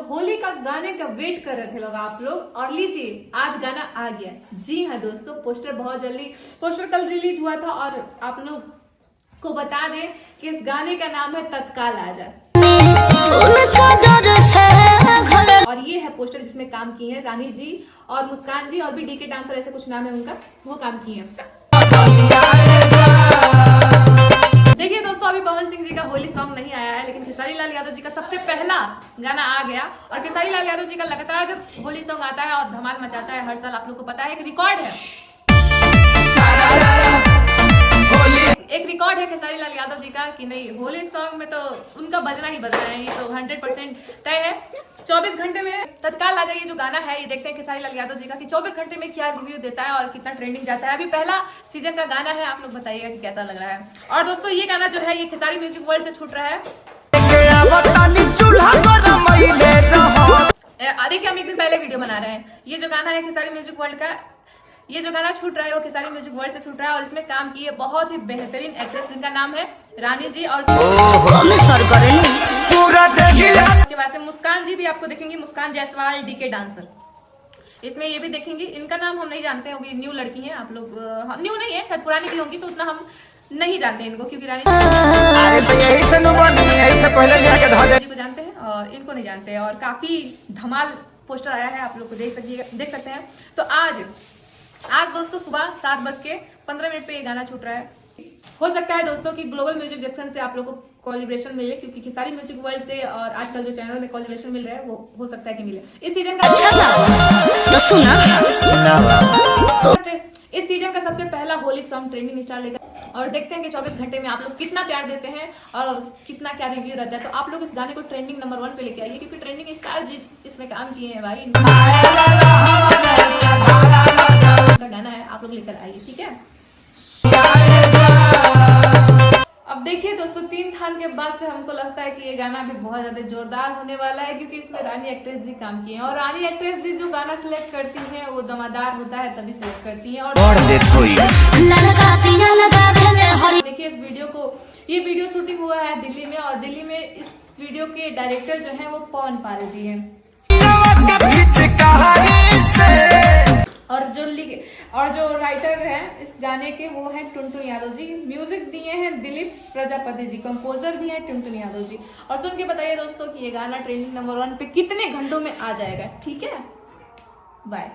होली का गाने का वेट कर रहे थे लोग आप लोग, और लीजिए आज गाना आ गया। जी हाँ दोस्तों, पोस्टर बहुत जल्दी, पोस्टर कल रिलीज हुआ था और आप लोग को बता दें कि इस गाने का नाम है तत्काल आजा। और ये है पोस्टर जिसमें काम किए हैं रानी जी और मुस्कान जी और भी डीके डांसर, ऐसे कुछ नाम है उनका, वो काम किए हैं। देखिए दोस्तों, अभी पवन सिंह जी का होली सॉन्ग नहीं आया है, लेकिन खेसारी लाल यादव जी का सबसे पहला गाना आ गया। और खेसारी लाल यादव जी का लगातार जब होली सॉन्ग आता है और धमाल मचाता है हर साल, आप लोग को पता है एक रिकॉर्ड है, एक रिकॉर्ड है खेसारी लाल यादव जी का कि नहीं, होली सॉन्ग में तो उनका बजना ही बजना है, ये तो 100% तय है। 24 घंटे में तत्काल आ जाइए जो गाना है, ये देखते हैं खेसारी लाल यादव जी का कि 24 घंटे में क्या रिव्यू देता है और कितना ट्रेंडिंग जाता है। अभी पहला सीजन का गाना है, आप लोग बताइएगा कि कैसा लग रहा है। और दोस्तों ये गाना जो है ये खेसारी म्यूजिक वर्ल्ड से छूट रहा है। देखिए हम एक दिन पहले वीडियो बना रहे हैं, ये जो गाना है खेसारी म्यूजिक वर्ल्ड का, ये जो गाना छूट रहा है वो खेसारी म्यूजिक वर्ल्ड से छूट रहा है। और इसमें काम की है बहुत ही बेहतरीन एक्ट्रेस जिनका नाम है रानी जी, और उसके बाद से मुस्कान जी भी आपको देखेंगी, मुस्कान जायसवाल डीके डांसर, इसमें ये भी देखेंगी। इनका नाम हम नहीं जानते होंगे, न्यू लड़की हैं आप लोग, न्यू नहीं है शायद, पुरानी भी होंगी तो उतना हम नहीं जानते इनको, क्योंकि रानी जी को जानते हैं और इनको नहीं जानते। और काफी धमाल पोस्टर आया है, आप लोग को देख सकते हैं। तो आज दोस्तों सुबह 7:15 पे ये गाना छूट रहा है। हो सकता है दोस्तों कि ग्लोबल म्यूजिक जंक्शन से आप लोगों को कोलैबोरेशन मिले, क्योंकि खेसारी म्यूजिक वर्ल्ड से और आजकल जो चैनल में कोलैबोरेशन मिल रहा है वो हो सकता है कि मिले। इस सीजन का सबसे पहला होली सॉन्ग ट्रेंडिंग स्टार लेकर, और देखते हैं कि 24 घंटे में आप लोग कितना प्यार देते हैं और कितना क्या रिव्यू रहता है। तो आप लोग इस गाने को ट्रेंडिंग नंबर 1 पे लेके आइए, क्योंकि ट्रेंडिंग स्टार जी इसमें काम किए हैं भाई, गाना है, आप लोग लेकर आइए, ठीक है। अब देखिए दोस्तों, 3 थान के बाद से हमको लगता है कि ये गाना भी बहुत ज्यादा जोरदार होने वाला है, क्योंकि इसमें रानी एक्ट्रेस जी काम किए हैं। और रानी एक्ट्रेस जी जो गाना सिलेक्ट करती हैं वो दमादार होता है तभी सिलेक्ट करती हैं। और देखिए इस वीडियो को, ये वीडियो शूटिंग हुआ है दिल्ली में, और दिल्ली में इस वीडियो के डायरेक्टर जो है वो पवन पाल जी हैं, और जो राइटर हैं इस गाने के वो हैं टुनटुन यादव जी। म्यूजिक दिए हैं दिलीप प्रजापति जी, कंपोजर भी हैं टुनटुन यादव जी। और सुन के बताइए दोस्तों कि ये गाना ट्रेंडिंग नंबर 1 पे कितने घंटों में आ जाएगा, ठीक है। बाय।